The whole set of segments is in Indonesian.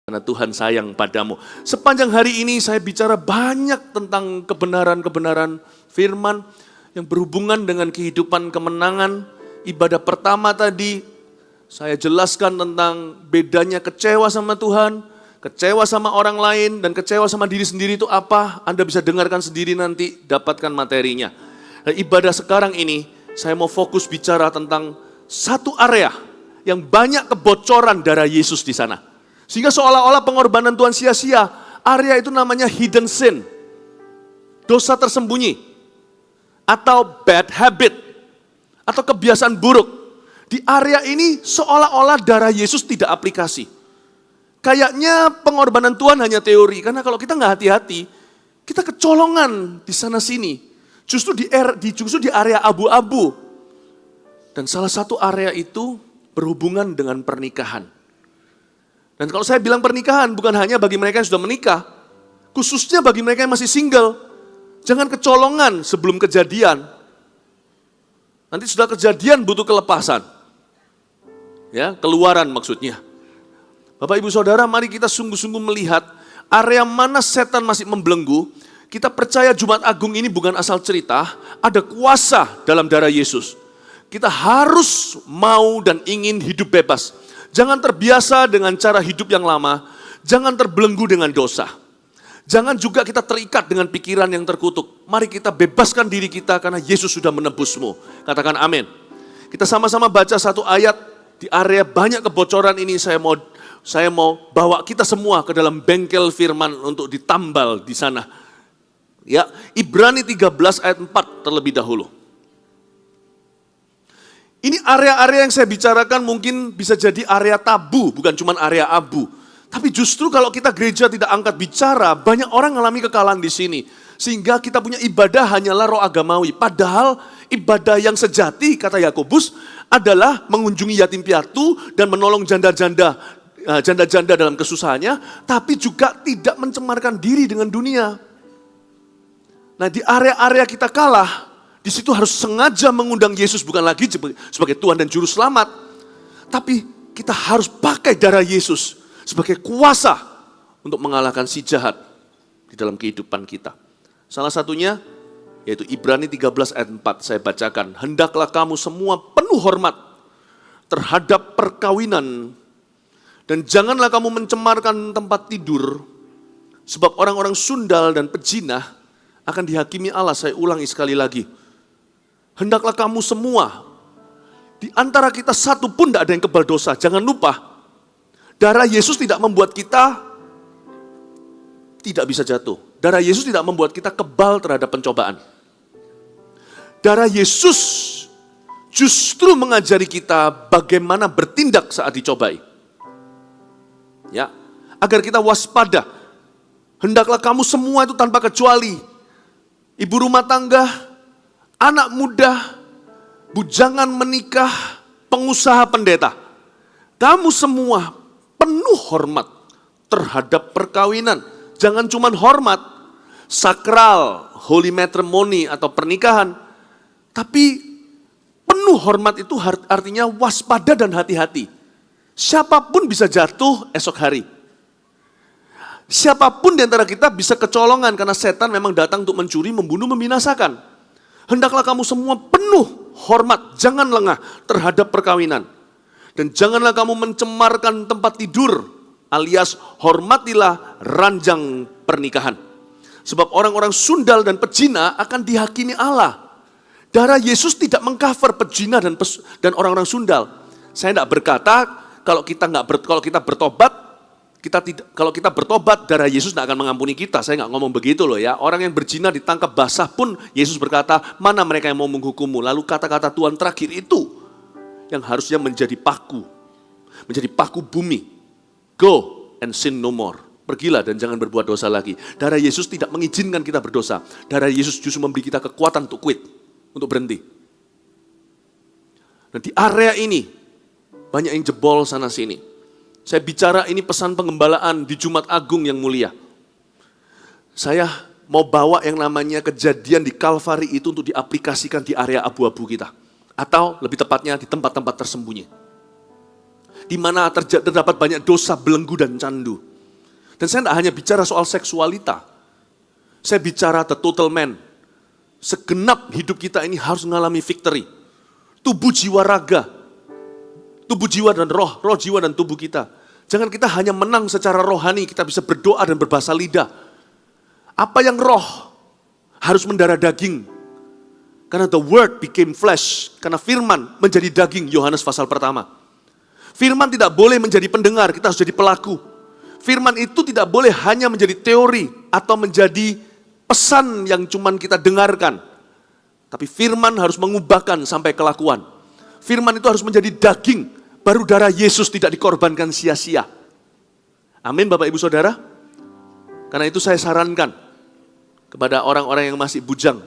Karena Tuhan sayang padamu. Sepanjang hari ini saya bicara banyak tentang kebenaran-kebenaran firman yang berhubungan dengan kehidupan kemenangan. Ibadah pertama tadi saya jelaskan tentang bedanya kecewa sama Tuhan, kecewa sama orang lain, dan kecewa sama diri sendiri itu apa. Anda bisa dengarkan sendiri nanti, dapatkan materinya. Dan ibadah sekarang ini saya mau fokus bicara tentang satu area yang banyak kebocoran darah Yesus di sana. Sehingga seolah-olah pengorbanan Tuhan sia-sia. Area itu namanya hidden sin. Dosa tersembunyi. Atau bad habit. Atau kebiasaan buruk. Di area ini seolah-olah darah Yesus tidak aplikasi. Kayaknya pengorbanan Tuhan hanya teori. Karena kalau kita nggak hati-hati, kita kecolongan di sana-sini. Justru di area abu-abu. Dan salah satu area itu berhubungan dengan pernikahan. Dan kalau saya bilang pernikahan, bukan hanya bagi mereka yang sudah menikah, khususnya bagi mereka yang masih single. Jangan kecolongan sebelum kejadian. Nanti sudah kejadian butuh kelepasan. Ya, keluaran maksudnya. Bapak Ibu Saudara, mari kita sungguh-sungguh melihat area mana setan masih membelenggu. Kita percaya Jumat Agung ini bukan asal cerita, ada kuasa dalam darah Yesus. Kita harus mau dan ingin hidup bebas. Jangan terbiasa dengan cara hidup yang lama. Jangan terbelenggu dengan dosa. Jangan juga kita terikat dengan pikiran yang terkutuk. Mari kita bebaskan diri kita karena Yesus sudah menebusmu. Katakan amin. Kita sama-sama baca satu ayat di area banyak kebocoran ini. Saya mau bawa kita semua ke dalam bengkel firman untuk ditambal di sana. Ya, Ibrani 13 ayat 4 terlebih dahulu. Ini area-area yang saya bicarakan mungkin bisa jadi area tabu, bukan cuma area abu. Tapi justru kalau kita gereja tidak angkat bicara, banyak orang mengalami kekalahan di sini. Sehingga kita punya ibadah hanyalah roh agamawi. Padahal ibadah yang sejati, kata Yakobus, adalah mengunjungi yatim piatu dan menolong janda-janda dalam kesusahannya, tapi juga tidak mencemarkan diri dengan dunia. Nah, di area-area kita kalah, di situ harus sengaja mengundang Yesus bukan lagi sebagai Tuhan dan Juru Selamat. Tapi kita harus pakai darah Yesus sebagai kuasa untuk mengalahkan si jahat di dalam kehidupan kita. Salah satunya yaitu Ibrani 13 ayat 4 saya bacakan. Hendaklah kamu semua penuh hormat terhadap perkawinan. Dan janganlah kamu mencemarkan tempat tidur. Sebab orang-orang sundal dan pejinah akan dihakimi Allah. Saya ulangi sekali lagi. Hendaklah kamu semua, di antara kita satu pun tidak ada yang kebal dosa. Jangan lupa, darah Yesus tidak membuat kita tidak bisa jatuh. Darah Yesus tidak membuat kita kebal terhadap pencobaan. Darah Yesus justru mengajari kita bagaimana bertindak saat dicobai. Ya, agar kita waspada. Hendaklah kamu semua itu tanpa kecuali, ibu rumah tangga, anak muda, bujangan menikah, pengusaha pendeta. Kamu semua penuh hormat terhadap perkawinan. Jangan cuma hormat, sakral, holy matrimony atau pernikahan. Tapi penuh hormat itu artinya waspada dan hati-hati. Siapapun bisa jatuh esok hari. Siapapun di antara kita bisa kecolongan karena setan memang datang untuk mencuri, membunuh, membinasakan. Hendaklah kamu semua penuh hormat, jangan lengah terhadap perkawinan. Dan janganlah kamu mencemarkan tempat tidur, alias hormatilah ranjang pernikahan. Sebab orang-orang sundal dan pejina akan dihakimi Allah. Darah Yesus tidak mengcover pejina dan orang-orang sundal. Saya tidak berkata kalau kita bertobat, kalau kita bertobat, darah Yesus tidak akan mengampuni kita. Saya nggak ngomong begitu loh ya. Orang yang berzina ditangkap basah pun Yesus berkata, mana mereka yang mau menghukummu. Lalu kata-kata Tuhan terakhir itu yang harusnya menjadi paku bumi. Go and sin no more. Pergilah dan jangan berbuat dosa lagi. Darah Yesus tidak mengizinkan kita berdosa. Darah Yesus justru memberi kita kekuatan untuk quit, untuk berhenti. Dan di area ini banyak yang jebol sana sini. Saya bicara ini pesan pengembalaan di Jumat Agung yang mulia. Saya mau bawa yang namanya kejadian di Kalvari itu untuk diaplikasikan di area abu-abu kita. Atau lebih tepatnya di tempat-tempat tersembunyi. Di mana terdapat banyak dosa belenggu dan candu. Dan saya tidak hanya bicara soal seksualita. Saya bicara the total man. Segenap hidup kita ini harus mengalami victory. Tubuh, jiwa, raga. Tubuh, jiwa, dan roh. Roh, jiwa, dan tubuh kita. Jangan kita hanya menang secara rohani, kita bisa berdoa dan berbahasa lidah. Apa yang roh harus mendarah daging. Karena the word became flesh. Karena firman menjadi daging, Yohanes pasal pertama. Firman tidak boleh menjadi pendengar, kita harus jadi pelaku. Firman itu tidak boleh hanya menjadi teori atau menjadi pesan yang cuman kita dengarkan. Tapi firman harus mengubahkan sampai kelakuan. Firman itu harus menjadi daging, baru darah Yesus tidak dikorbankan sia-sia. Amin Bapak Ibu Saudara. Karena itu saya sarankan kepada orang-orang yang masih bujang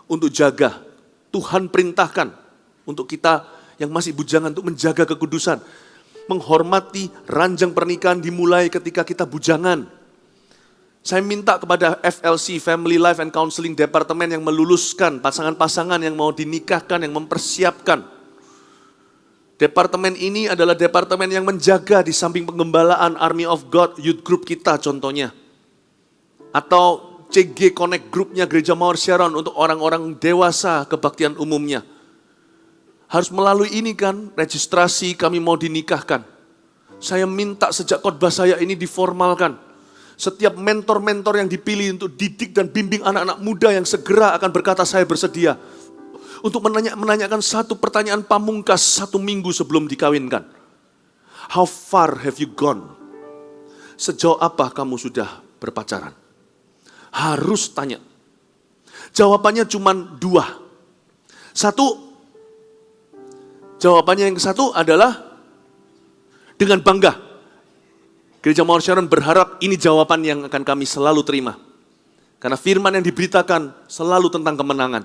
untuk jaga. Tuhan perintahkan untuk kita yang masih bujangan untuk menjaga kekudusan. Menghormati ranjang pernikahan dimulai ketika kita bujangan. Saya minta kepada FLC, Family Life and Counseling Department yang meluluskan pasangan-pasangan yang mau dinikahkan, yang mempersiapkan. Departemen ini adalah departemen yang menjaga di samping penggembalaan Army of God Youth Group kita contohnya. Atau CG Connect Group-nya Gereja Mawar Sharon untuk orang-orang dewasa kebaktian umumnya. Harus melalui ini kan, registrasi kami mau dinikahkan. Saya minta sejak khotbah saya ini diformalkan. Setiap mentor-mentor yang dipilih untuk didik dan bimbing anak-anak muda yang segera akan berkata saya bersedia. Untuk menanyakan satu pertanyaan pamungkas 1 minggu sebelum dikawinkan. How far have you gone? Sejauh apa kamu sudah berpacaran? Harus tanya. Jawabannya cuma 2. Jawabannya yang satu adalah dengan bangga. Gereja Mawar Sharon berharap ini jawaban yang akan kami selalu terima. Karena firman yang diberitakan selalu tentang kemenangan.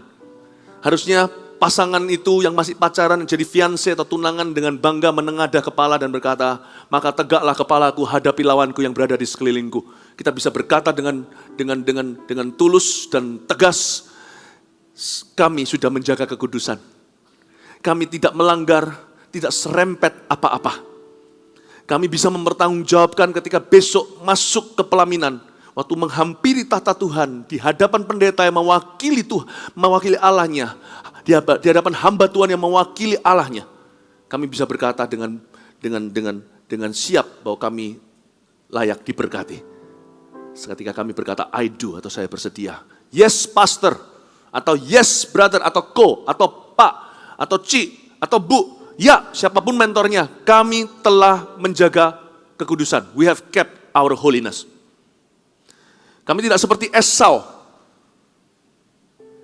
Harusnya pasangan itu yang masih pacaran jadi fiancé atau tunangan dengan bangga menengadah kepala dan berkata, maka tegaklah kepalaku hadapi lawanku yang berada di sekelilingku. Kita bisa berkata dengan tulus dan tegas, kami sudah menjaga kekudusan. Kami tidak melanggar, tidak serempet apa-apa. Kami bisa mempertanggungjawabkan ketika besok masuk ke pelaminan. Waktu menghampiri tahta Tuhan, di hadapan pendeta yang mewakili Allahnya, di hadapan hamba Tuhan yang mewakili Allahnya. Kami bisa berkata dengan siap bahwa kami layak diberkati. Seketika kami berkata, I do, atau saya bersedia. Yes, pastor, atau yes, brother, atau ko, atau pak, atau ci, atau bu, ya siapapun mentornya, kami telah menjaga kekudusan. We have kept our holiness. Kami tidak seperti Esau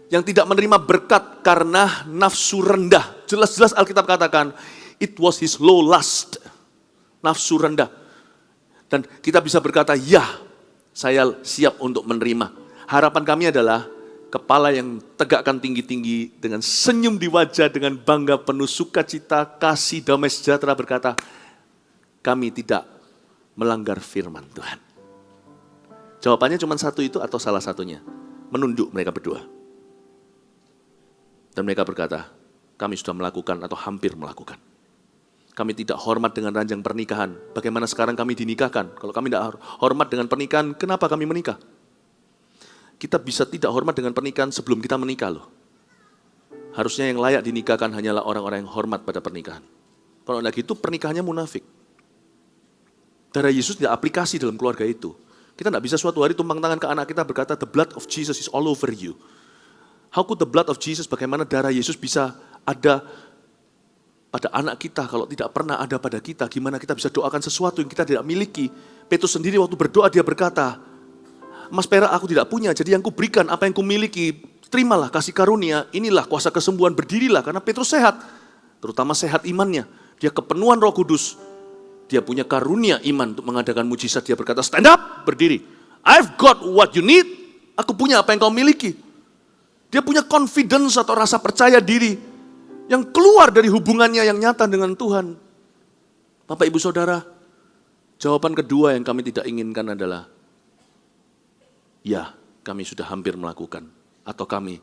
yang tidak menerima berkat karena nafsu rendah. Jelas-jelas Alkitab katakan, it was his low lust, nafsu rendah. Dan kita bisa berkata, ya saya siap untuk menerima. Harapan kami adalah kepala yang tegakkan tinggi-tinggi dengan senyum di wajah, dengan bangga penuh sukacita, kasih, damai sejahtera berkata, kami tidak melanggar firman Tuhan. Jawabannya cuma satu itu atau salah satunya. Menunduk mereka berdua. Dan mereka berkata, kami sudah melakukan atau hampir melakukan. Kami tidak hormat dengan ranjang pernikahan. Bagaimana sekarang kami dinikahkan? Kalau kami tidak hormat dengan pernikahan, kenapa kami menikah? Kita bisa tidak hormat dengan pernikahan sebelum kita menikah loh. Harusnya yang layak dinikahkan hanyalah orang-orang yang hormat pada pernikahan. Kalau tidak gitu pernikahannya munafik. Darah Yesus tidak aplikasi dalam keluarga itu. Kita tidak bisa suatu hari tumpang tangan ke anak kita berkata, the blood of Jesus is all over you. How could the blood of Jesus, bagaimana darah Yesus bisa ada pada anak kita kalau tidak pernah ada pada kita? Gimana kita bisa doakan sesuatu yang kita tidak miliki? Petrus sendiri waktu berdoa dia berkata, emas perak aku tidak punya, jadi yang kuberikan apa yang kumiliki, terimalah kasih karunia, inilah kuasa kesembuhan, berdirilah. Karena Petrus sehat, terutama sehat imannya. Dia kepenuhan Roh Kudus. Dia punya karunia iman untuk mengadakan mujizat. Dia berkata, stand up, berdiri. I've got what you need. Aku punya apa yang kau miliki. Dia punya confidence atau rasa percaya diri yang keluar dari hubungannya yang nyata dengan Tuhan. Bapak, Ibu, Saudara, jawaban kedua yang kami tidak inginkan adalah, ya, kami sudah hampir melakukan. Atau kami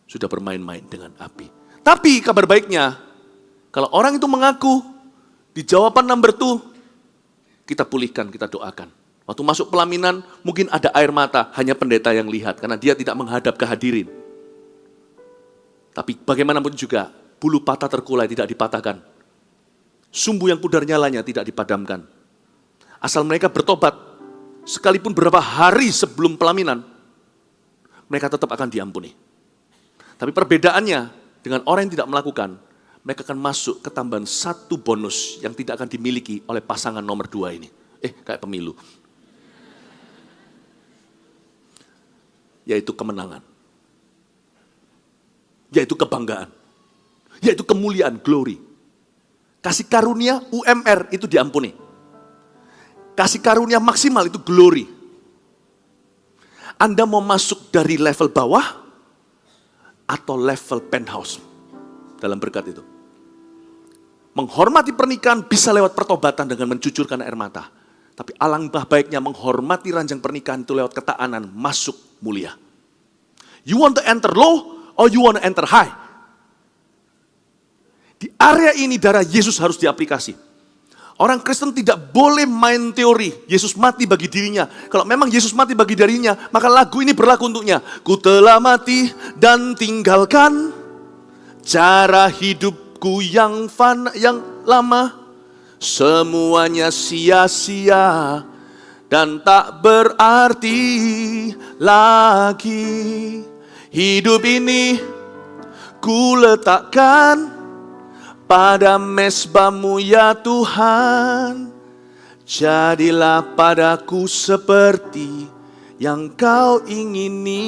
sudah bermain-main dengan api. Tapi kabar baiknya, kalau orang itu mengaku, di jawaban number 2, kita pulihkan, kita doakan. Waktu masuk pelaminan, mungkin ada air mata, hanya pendeta yang lihat, karena dia tidak menghadap ke hadirin. Tapi bagaimanapun juga, bulu patah terkulai tidak dipatahkan. Sumbu yang pudar nyalanya tidak dipadamkan. Asal mereka bertobat, sekalipun beberapa hari sebelum pelaminan, mereka tetap akan diampuni. Tapi perbedaannya dengan orang yang tidak melakukan, mereka akan masuk ke tambahan satu bonus yang tidak akan dimiliki oleh pasangan nomor 2 ini. Kayak pemilu. Yaitu kemenangan. Yaitu kebanggaan. Yaitu kemuliaan, glory. Kasih karunia UMR itu diampuni. Kasih karunia maksimal itu glory. Anda mau masuk dari level bawah atau level penthouse dalam berkat itu. Menghormati pernikahan bisa lewat pertobatan dengan mencucurkan air mata. Tapi alangkah baiknya menghormati ranjang pernikahan itu lewat ketaatan masuk mulia. You want to enter low or you want to enter high? Di area ini darah Yesus harus diaplikasi. Orang Kristen tidak boleh main teori. Yesus mati bagi dirinya. Kalau memang Yesus mati bagi dirinya, maka lagu ini berlaku untuknya. Ku telah mati dan tinggalkan cara hidupku yang lama. Semuanya sia-sia dan tak berarti lagi. Hidup ini ku letakkan pada mezbamu ya Tuhan. Jadilah padaku seperti yang kau ingini.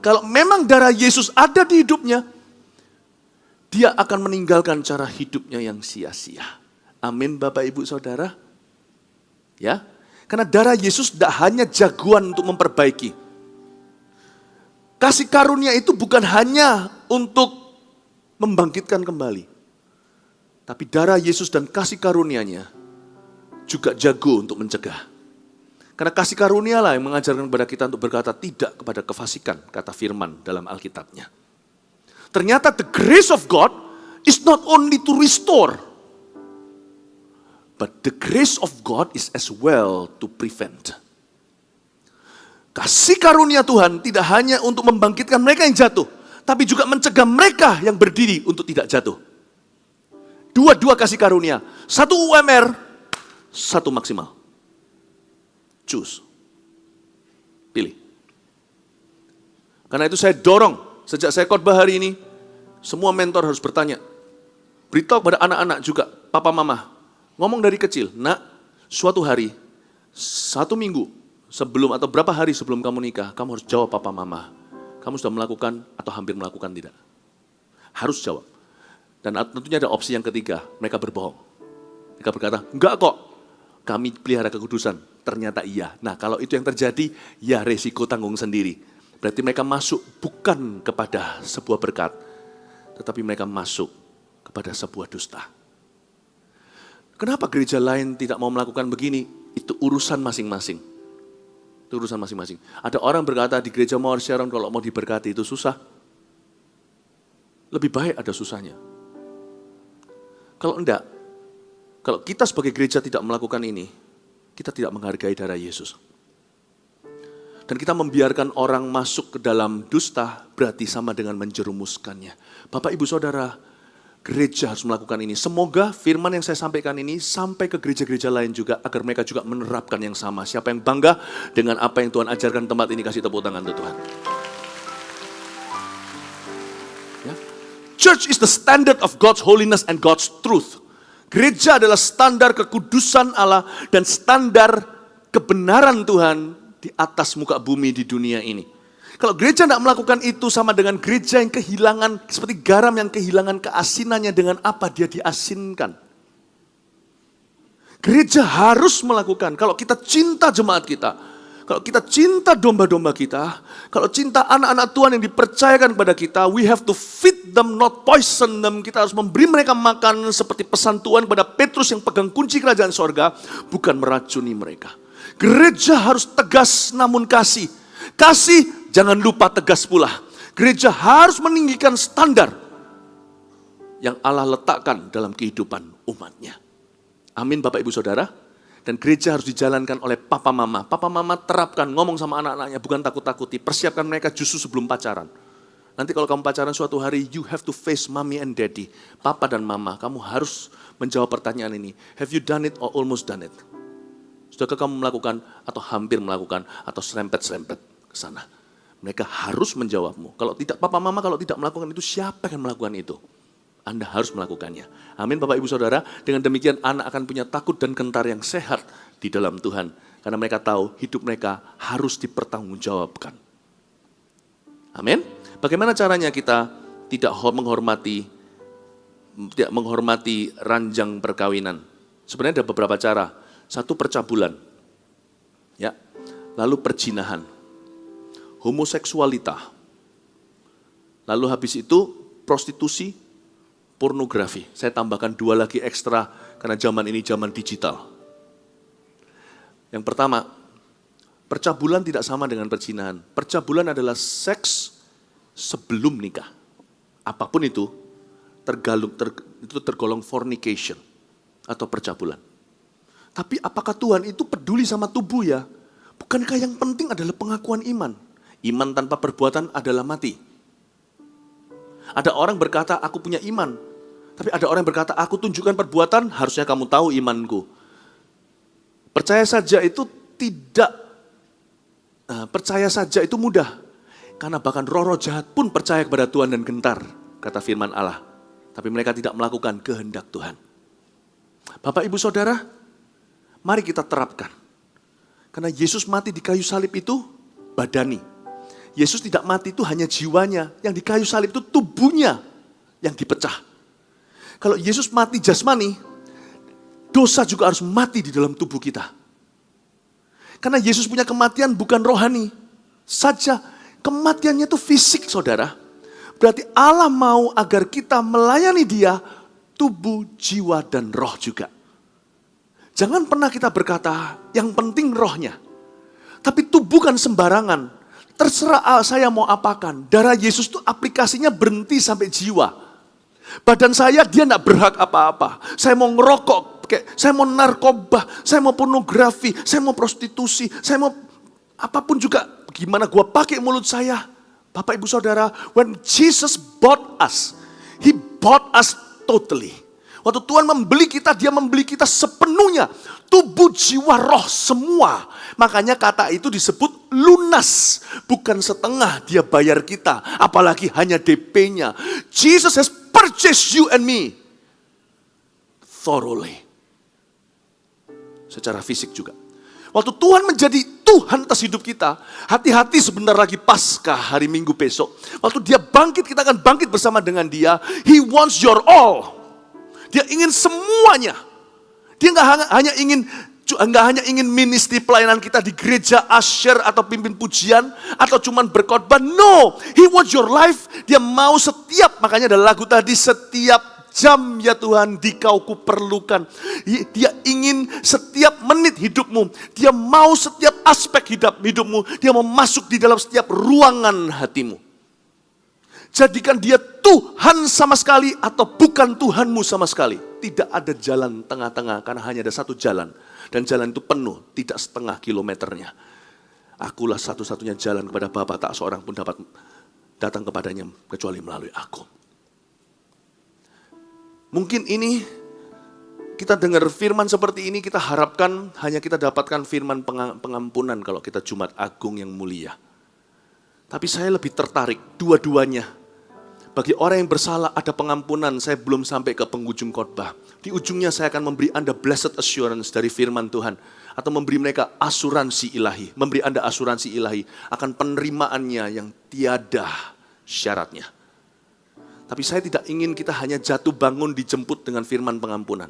Kalau memang darah Yesus ada di hidupnya, dia akan meninggalkan cara hidupnya yang sia-sia. Amin Bapak Ibu Saudara. Ya, karena darah Yesus tidak hanya jagoan untuk memperbaiki. Kasih karunia itu bukan hanya untuk membangkitkan kembali. Tapi darah Yesus dan kasih karunia-Nya juga jago untuk mencegah. Karena kasih karunia lah yang mengajarkan kepada kita untuk berkata tidak kepada kefasikan, kata firman dalam Alkitab-Nya. Ternyata the grace of God is not only to restore, but the grace of God is as well to prevent. Kasih karunia Tuhan tidak hanya untuk membangkitkan mereka yang jatuh, tapi juga mencegah mereka yang berdiri untuk tidak jatuh. Dua-dua kasih karunia. Satu UMR, satu maksimal. Choose. Pilih. Karena itu saya dorong, sejak saya khotbah hari ini, semua mentor harus bertanya. Beritahu kepada anak-anak juga, papa mama, ngomong dari kecil, nak, suatu hari, 1 minggu sebelum atau berapa hari sebelum kamu nikah, kamu harus jawab papa mama. Kamu sudah melakukan atau hampir melakukan tidak? Harus jawab. Dan tentunya ada opsi yang ketiga, mereka berbohong. Mereka berkata, enggak kok, kami pelihara kekudusan. Ternyata iya. Nah kalau itu yang terjadi, ya resiko tanggung sendiri. Berarti mereka masuk bukan kepada sebuah berkat, tetapi mereka masuk kepada sebuah dusta. Kenapa gereja lain tidak mau melakukan begini? Itu urusan masing-masing. Itu urusan masing-masing. Ada orang berkata di gereja Mawar Sharon kalau mau diberkati itu susah. Lebih baik ada susahnya. Kalau enggak, kalau kita sebagai gereja tidak melakukan ini, kita tidak menghargai darah Yesus. Dan kita membiarkan orang masuk ke dalam dusta, berarti sama dengan menjerumuskannya. Bapak, Ibu, Saudara, gereja harus melakukan ini. Semoga firman yang saya sampaikan ini sampai ke gereja-gereja lain juga, agar mereka juga menerapkan yang sama. Siapa yang bangga dengan apa yang Tuhan ajarkan tempat ini, kasih tepuk tangan untuk Tuhan. Ya. Church is the standard of God's holiness and God's truth. Gereja adalah standar kekudusan Allah dan standar kebenaran Tuhan di atas muka bumi di dunia ini. Kalau gereja tidak melakukan itu sama dengan gereja yang kehilangan, seperti garam yang kehilangan keasinannya dengan apa dia diasinkan. Gereja harus melakukan, kalau kita cinta jemaat kita, kalau kita cinta domba-domba kita, kalau cinta anak-anak Tuhan yang dipercayakan kepada kita, we have to feed them, not poison them. Kita harus memberi mereka makan seperti pesan Tuhan kepada Petrus yang pegang kunci kerajaan sorga, bukan meracuni mereka. Gereja harus tegas namun kasih. Kasih, jangan lupa tegas pula. Gereja harus meninggikan standar yang Allah letakkan dalam kehidupan umatnya. Amin Bapak Ibu Saudara. Dan gereja harus dijalankan oleh papa mama. Papa mama terapkan, ngomong sama anak-anaknya, bukan takut-takuti. Persiapkan mereka justru sebelum pacaran. Nanti kalau kamu pacaran suatu hari, you have to face mommy and daddy. Papa dan mama, kamu harus menjawab pertanyaan ini. Have you done it or almost done it? Sudahkah kamu melakukan atau hampir melakukan atau serempet-serempet ke sana? Mereka harus menjawabmu. Kalau tidak, papa mama kalau tidak melakukan itu, siapa yang melakukan itu? Anda harus melakukannya. Amin Bapak Ibu Saudara. Dengan demikian anak akan punya takut dan gentar yang sehat di dalam Tuhan. Karena mereka tahu hidup mereka harus dipertanggungjawabkan. Amin. Bagaimana caranya kita tidak menghormati ranjang perkawinan? Sebenarnya ada beberapa cara. Satu, percabulan. Ya. Lalu perzinahan. Homoseksualita. Lalu habis itu prostitusi, pornografi. Saya tambahkan 2 lagi ekstra karena zaman ini zaman digital. Yang pertama, percabulan tidak sama dengan perzinahan. Percabulan adalah seks sebelum nikah. Apapun itu, tergolong fornication atau percabulan. Tapi apakah Tuhan itu peduli sama tubuh ya? Bukankah yang penting adalah pengakuan iman? Iman tanpa perbuatan adalah mati. Ada orang berkata, aku punya iman. Tapi ada orang yang berkata, aku tunjukkan perbuatan, harusnya kamu tahu imanku. Percaya saja itu mudah. Karena bahkan roh-roh jahat pun percaya kepada Tuhan dan gentar, kata firman Allah. Tapi mereka tidak melakukan kehendak Tuhan. Bapak, Ibu, Saudara, mari kita terapkan. Karena Yesus mati di kayu salib itu badani. Yesus tidak mati itu hanya jiwanya, yang di kayu salib itu tubuhnya yang dipecah. Kalau Yesus mati jasmani, dosa juga harus mati di dalam tubuh kita. Karena Yesus punya kematian bukan rohani saja, kematiannya itu fisik saudara. Berarti Allah mau agar kita melayani dia, tubuh, jiwa, dan roh juga. Jangan pernah kita berkata, yang penting rohnya. Tapi tubuh kan sembarangan. Terserah saya mau apakan. Darah Yesus itu aplikasinya berhenti sampai jiwa. Badan saya dia tidak berhak apa-apa. Saya mau ngerokok, saya mau narkoba, saya mau pornografi, saya mau prostitusi, saya mau apapun juga. Gimana gua pakai mulut saya. Bapak, Ibu, Saudara, when Jesus bought us, He bought us totally. Waktu Tuhan membeli kita, dia membeli kita sepenuhnya. Tubuh, jiwa, roh, semua. Makanya kata itu disebut lunas. Bukan setengah dia bayar kita. Apalagi hanya DP-nya. Jesus has purchased you and me. Thoroughly. Secara fisik juga. Waktu Tuhan menjadi Tuhan atas hidup kita. Hati-hati sebentar lagi Paskah hari Minggu besok. Waktu dia bangkit, kita akan bangkit bersama dengan dia. He wants your all. Dia ingin semuanya. Dia nggak hanya ingin ministry pelayanan kita di gereja Asher atau pimpin pujian atau cuman berkhotbah. No, He wants your life. Dia mau setiap, makanya ada lagu tadi, setiap jam ya Tuhan dikau kuperlukan. Dia ingin setiap menit hidupmu. Dia mau setiap aspek hidupmu. Dia mau masuk di dalam setiap ruangan hatimu. Jadikan dia Tuhan sama sekali atau bukan Tuhanmu sama sekali. Tidak ada jalan tengah-tengah karena hanya ada satu jalan. Dan jalan itu penuh, tidak setengah kilometernya. Akulah satu-satunya jalan kepada Bapa, tak seorang pun dapat datang kepadanya kecuali melalui aku. Mungkin ini kita dengar firman seperti ini, kita harapkan hanya kita dapatkan firman pengampunan kalau kita Jumat Agung yang mulia. Tapi saya lebih tertarik dua-duanya. Bagi orang yang bersalah ada pengampunan, saya belum sampai ke penghujung khotbah. Di ujungnya saya akan memberi Anda blessed assurance dari firman Tuhan. Atau memberi mereka asuransi ilahi. Memberi Anda asuransi ilahi akan penerimaannya yang tiada syaratnya. Tapi saya tidak ingin kita hanya jatuh bangun dijemput dengan firman pengampunan.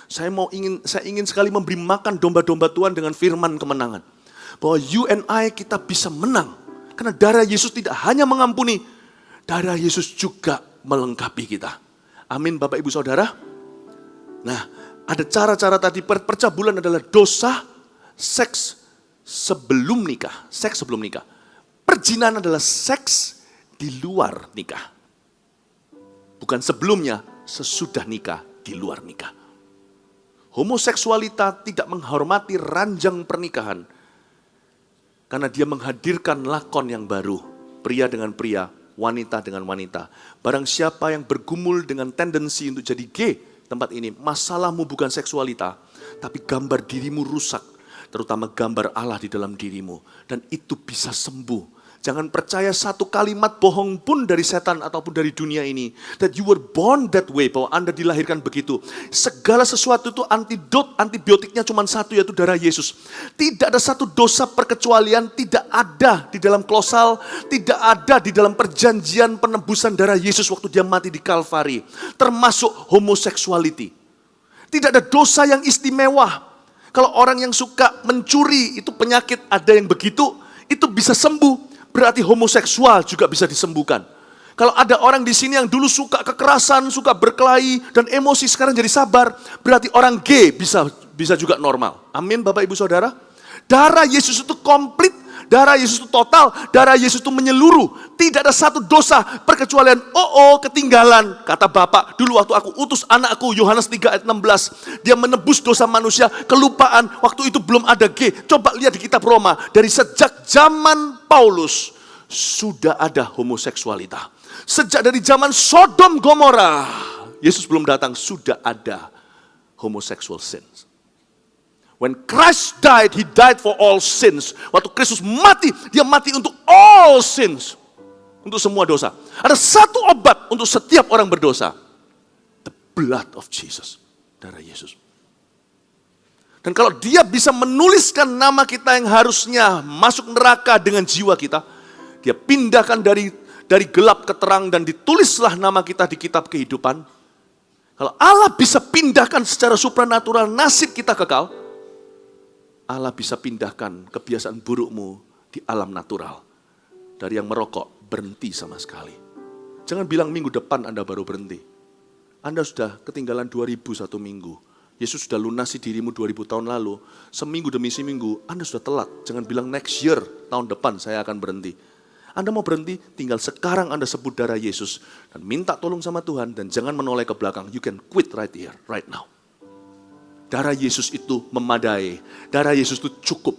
Saya ingin sekali memberi makan domba-domba Tuhan dengan firman kemenangan. Bahwa you and I kita bisa menang. Karena darah Yesus tidak hanya mengampuni, darah Yesus juga melengkapi kita. Amin Bapak Ibu Saudara. Nah, ada cara-cara tadi. Percabulan adalah dosa seks sebelum nikah. Seks sebelum nikah. Perzinahan adalah seks di luar nikah. Bukan sebelumnya, sesudah nikah, di luar nikah. Homoseksualita tidak menghormati ranjang pernikahan. Karena dia menghadirkan lakon yang baru. Pria dengan pria, wanita dengan wanita. Barang siapa yang bergumul dengan tendensi untuk jadi gay, tempat ini, masalahmu bukan seksualita, tapi gambar dirimu rusak. Terutama gambar Allah di dalam dirimu. Dan itu bisa sembuh. Jangan percaya satu kalimat bohong pun dari setan ataupun dari dunia ini. That you were born that way, bahwa Anda dilahirkan begitu. Segala sesuatu itu antibiotiknya cuma satu, yaitu darah Yesus. Tidak ada satu dosa perkecualian, tidak ada di dalam klosal, tidak ada di dalam perjanjian penebusan darah Yesus waktu dia mati di Kalvari. Termasuk homoseksuality. Tidak ada dosa yang istimewa. Kalau orang yang suka mencuri, itu penyakit, ada yang begitu, itu bisa sembuh. Berarti homoseksual juga bisa disembuhkan. Kalau ada orang di sini yang dulu suka kekerasan, suka berkelahi, dan emosi sekarang jadi sabar, berarti orang gay bisa juga normal. Amin Bapak Ibu Saudara. Darah Yesus itu komplit, darah Yesus itu total, darah Yesus itu menyeluruh. Tidak ada satu dosa perkecualian, ketinggalan. Kata Bapak, dulu waktu aku utus anakku, Yohanes 3 ayat 16, dia menebus dosa manusia, kelupaan, waktu itu belum ada gay. Coba lihat di kitab Roma, dari sejak zaman Paulus, sudah ada homoseksualita. Sejak dari zaman Sodom Gomora, Yesus belum datang, sudah ada homosexual sins. When Christ died, He died for all sins. Waktu Kristus mati, Dia mati untuk all sins. Untuk semua dosa. Ada satu obat untuk setiap orang berdosa. The blood of Jesus. Darah Yesus. Dan kalau Dia bisa menuliskan nama kita yang harusnya masuk neraka dengan jiwa kita, Dia pindahkan dari gelap ke terang dan ditulislah nama kita di kitab kehidupan. Kalau Allah bisa pindahkan secara supranatural nasib kita kekal, Allah bisa pindahkan kebiasaan burukmu di alam natural. Dari yang merokok, berhenti sama sekali. Jangan bilang minggu depan Anda baru berhenti. Anda sudah ketinggalan 2000 satu minggu. Yesus sudah lunasi dirimu 2000 tahun lalu. Seminggu demi seminggu, Anda sudah telat. Jangan bilang next year, tahun depan saya akan berhenti. Anda mau berhenti, tinggal sekarang Anda sebut darah Yesus. Dan minta tolong sama Tuhan, dan jangan menoleh ke belakang. You can quit right here, right now. Darah Yesus itu memadai. Darah Yesus itu cukup.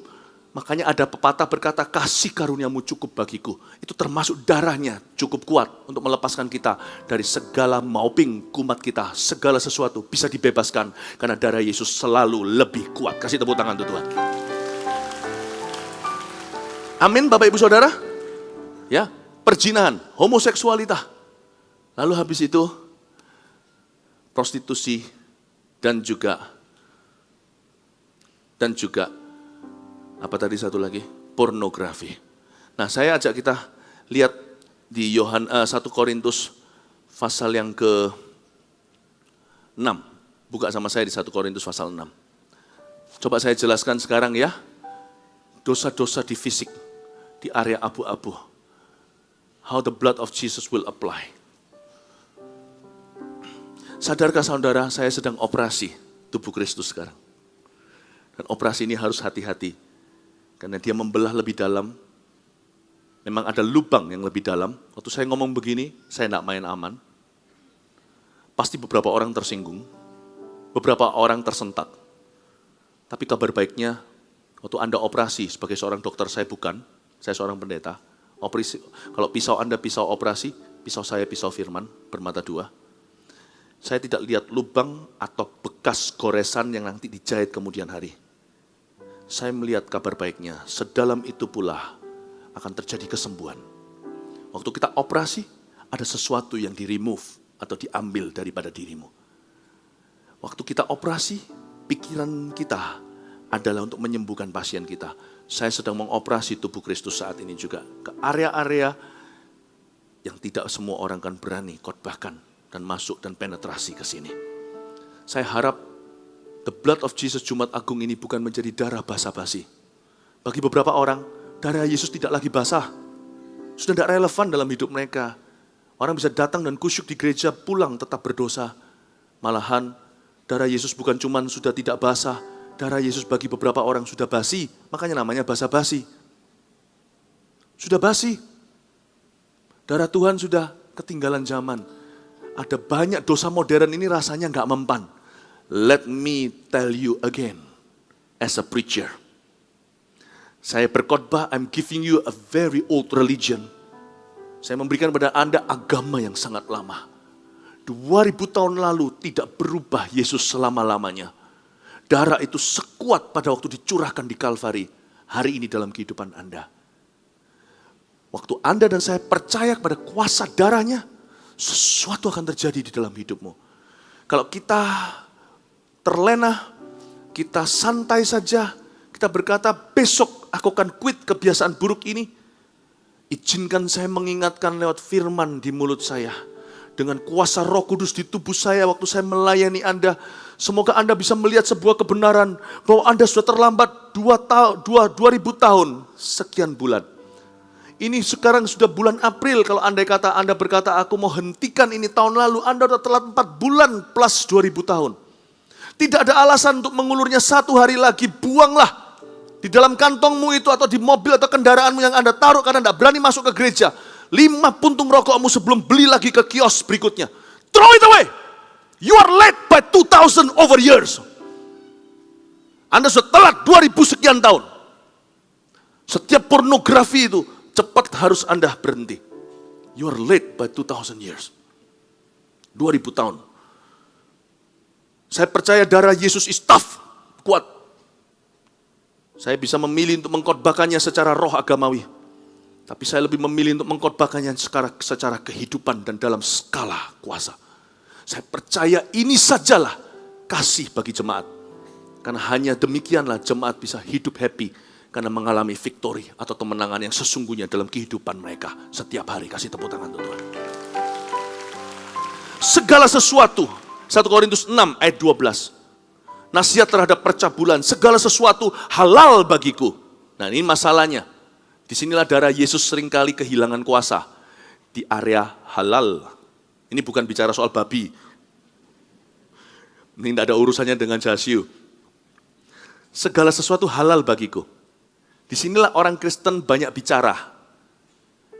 Makanya ada pepatah berkata, kasih karuniamu cukup bagiku. Itu termasuk darahnya cukup kuat untuk melepaskan kita dari segala mauping kumat kita. Segala sesuatu bisa dibebaskan karena darah Yesus selalu lebih kuat. Kasih tepuk tangan untuk Tuhan. Amin Bapak Ibu Saudara. Ya, perzinahan, homoseksualita. Lalu habis itu prostitusi dan juga apa tadi satu lagi? Pornografi. Nah, saya ajak kita lihat di 1 Korintus pasal yang ke-6. Buka sama saya di 1 Korintus pasal 6. Coba saya jelaskan sekarang ya. Dosa-dosa di fisik, di area abu-abu. How the blood of Jesus will apply. Sadarkah saudara, saya sedang operasi tubuh Kristus sekarang. Dan operasi ini harus hati-hati. Karena dia membelah lebih dalam. Memang ada lubang yang lebih dalam. Waktu saya ngomong begini, saya tidak main aman. Pasti beberapa orang tersinggung. Beberapa orang tersentak. Tapi kabar baiknya, waktu Anda operasi sebagai seorang dokter, saya bukan. Saya seorang pendeta. Kalau pisau Anda pisau operasi, pisau saya pisau firman, bermata dua. Saya tidak lihat lubang atau bekas goresan yang nanti dijahit kemudian hari. Saya melihat kabar baiknya, sedalam itu pula akan terjadi kesembuhan. Waktu kita operasi, ada sesuatu yang di-remove atau diambil daripada dirimu. Waktu kita operasi, pikiran kita adalah untuk menyembuhkan pasien kita. Saya sedang mengoperasi tubuh Kristus saat ini juga ke area-area yang tidak semua orang kan berani khotbahkan dan masuk dan penetrasi ke sini. Saya harap the blood of Jesus Jumat Agung ini bukan menjadi darah basa-basi. Bagi beberapa orang, darah Yesus tidak lagi basah. Sudah tidak relevan dalam hidup mereka. Orang bisa datang dan kusyuk di gereja, pulang tetap berdosa. Malahan, darah Yesus bukan cuma sudah tidak basah, darah Yesus bagi beberapa orang sudah basi, makanya namanya basa-basi. Sudah basi. Darah Tuhan sudah ketinggalan zaman. Ada banyak dosa modern ini rasanya nggak mempan. Let me tell you again, as a preacher. Saya berkhotbah, I'm giving you a very old religion. Saya memberikan kepada Anda agama yang sangat lama. 2000 tahun lalu tidak berubah Yesus selama-lamanya. Darah itu sekuat pada waktu dicurahkan di Kalvari. Hari ini dalam kehidupan Anda. Waktu Anda dan saya percaya kepada kuasa darahnya, sesuatu akan terjadi di dalam hidupmu. Kalau kita terlena, kita santai saja, kita berkata besok aku akan quit kebiasaan buruk ini. Izinkan saya mengingatkan lewat firman di mulut saya. Dengan kuasa Roh Kudus di tubuh saya waktu saya melayani Anda. Semoga Anda bisa melihat sebuah kebenaran bahwa Anda sudah terlambat 2000 tahun sekian bulan. Ini sekarang sudah bulan April. Kalau Anda berkata aku mau hentikan ini tahun lalu, Anda sudah telat 4 bulan plus 2000 tahun. Tidak ada alasan untuk mengulurnya 1 hari lagi, buanglah. Di dalam kantongmu itu atau di mobil atau kendaraanmu yang Anda taruh karena tidak berani masuk ke gereja. 5 puntung rokokmu sebelum beli lagi ke kios berikutnya. Throw it away. You are late by 2000 over years. Anda sudah telat 2000 sekian tahun. Setiap pornografi itu cepat harus Anda berhenti. You are late by 2000 years. 2000 tahun. Saya percaya darah Yesus is tough, kuat. Saya bisa memilih untuk mengkhotbahkannya secara roh agamawi. Tapi saya lebih memilih untuk mengkhotbahkannya secara kehidupan dan dalam skala kuasa. Saya percaya ini sajalah kasih bagi jemaat. Karena hanya demikianlah jemaat bisa hidup happy. Karena mengalami victory atau kemenangan yang sesungguhnya dalam kehidupan mereka. Setiap hari. Kasih tepuk tangan untuk Tuhan. Segala sesuatu. 1 Korintus 6 ayat 12. Nasihat terhadap percabulan, segala sesuatu halal bagiku. Nah ini masalahnya. Disinilah darah Yesus seringkali kehilangan kuasa. Di area halal. Ini bukan bicara soal babi. Ini tidak ada urusannya dengan jasiu. Segala sesuatu halal bagiku. Disinilah orang Kristen banyak bicara.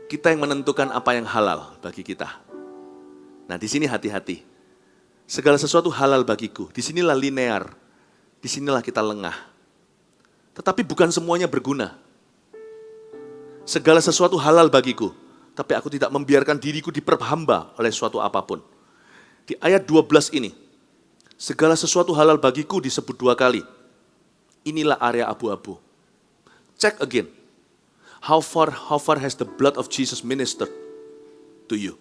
Kita yang menentukan apa yang halal bagi kita. Nah di sini hati-hati. Segala sesuatu halal bagiku. Disinilah linear. Disinilah kita lengah. Tetapi bukan semuanya berguna. Segala sesuatu halal bagiku. Tapi aku tidak membiarkan diriku diperhamba oleh suatu apapun. Di ayat 12 ini. Segala sesuatu halal bagiku disebut 2 kali. Inilah area abu-abu. Check again. How far has the blood of Jesus ministered to you?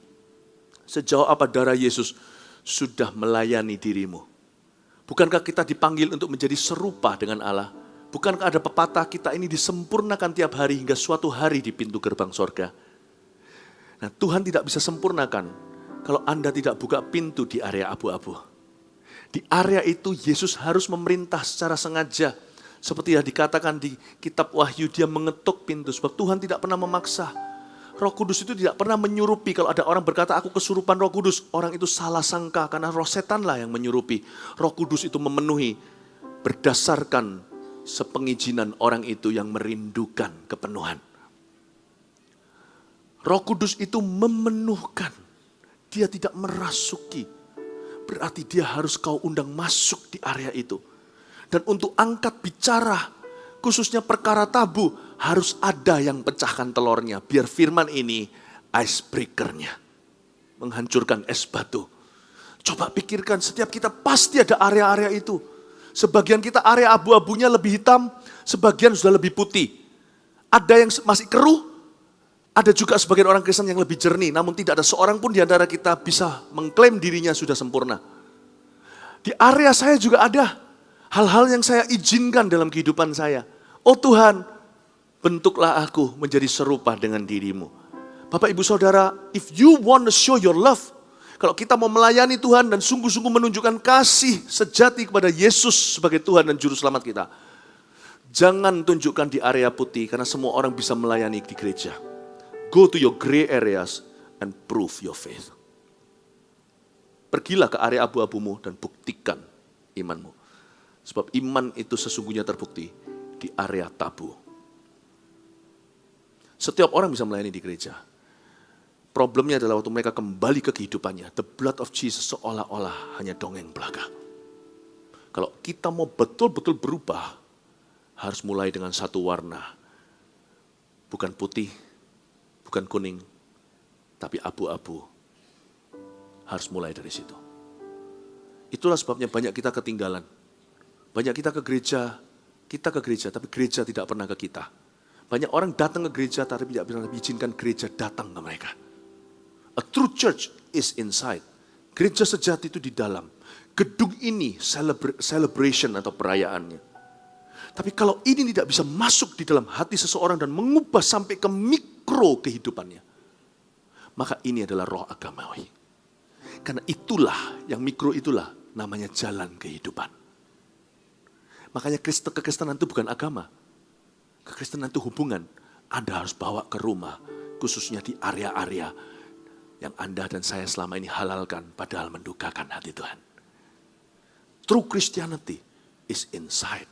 Sejauh apa darah Yesus sudah melayani dirimu? Bukankah kita dipanggil untuk menjadi serupa dengan Allah? Bukankah ada pepatah kita ini disempurnakan tiap hari hingga suatu hari di pintu gerbang sorga? Nah Tuhan tidak bisa sempurnakan kalau Anda tidak buka pintu di area abu-abu. Di area itu Yesus harus memerintah secara sengaja. Seperti yang dikatakan di kitab Wahyu, dia mengetuk pintu. Sebab Tuhan tidak pernah memaksa. Roh Kudus itu tidak pernah menyurupi. Kalau ada orang berkata, aku kesurupan Roh Kudus. Orang itu salah sangka karena roh setanlah yang menyurupi. Roh Kudus itu memenuhi berdasarkan sepengizinan orang itu yang merindukan kepenuhan. Roh Kudus itu memenuhkan. Dia tidak merasuki. Berarti dia harus kau undang masuk di area itu. Dan untuk angkat bicara, khususnya perkara tabu, harus ada yang pecahkan telurnya. Biar firman ini icebreaker-nya. Menghancurkan es batu. Coba pikirkan, setiap kita pasti ada area-area itu. Sebagian kita area abu-abunya lebih hitam, sebagian sudah lebih putih. Ada yang masih keruh, ada juga sebagian orang Kristen yang lebih jernih. Namun tidak ada seorang pun di antara kita bisa mengklaim dirinya sudah sempurna. Di area saya juga ada hal-hal yang saya izinkan dalam kehidupan saya. Oh Tuhan, bentuklah aku menjadi serupa dengan dirimu. Bapak ibu saudara, if you want to show your love, kalau kita mau melayani Tuhan dan sungguh-sungguh menunjukkan kasih sejati kepada Yesus sebagai Tuhan dan Juru Selamat kita, jangan tunjukkan di area putih karena semua orang bisa melayani di gereja. Go to your gray areas and prove your faith. Pergilah ke area abu-abumu dan buktikan imanmu. Sebab iman itu sesungguhnya terbukti di area tabu. Setiap orang bisa melayani di gereja. Problemnya adalah waktu mereka kembali ke kehidupannya. The blood of Jesus seolah-olah hanya dongeng belaka. Kalau kita mau betul-betul berubah, harus mulai dengan satu warna. Bukan putih, bukan kuning, tapi abu-abu. Harus mulai dari situ. Itulah sebabnya banyak kita ketinggalan. Banyak kita ke gereja, tapi gereja tidak pernah ke kita. Banyak orang datang ke gereja, tapi tidak pernah diizinkan gereja datang ke mereka. A true church is inside. Gereja sejati itu di dalam. Gedung ini celebration atau perayaannya. Tapi kalau ini tidak bisa masuk di dalam hati seseorang dan mengubah sampai ke mikro kehidupannya, maka ini adalah roh agamawi. Karena itulah, yang mikro itulah namanya jalan kehidupan. Makanya kekristenan itu bukan agama. Kekristenan itu hubungan. Anda harus bawa ke rumah, khususnya di area-area yang Anda dan saya selama ini halalkan, padahal mendukakan hati Tuhan. True Christianity is inside.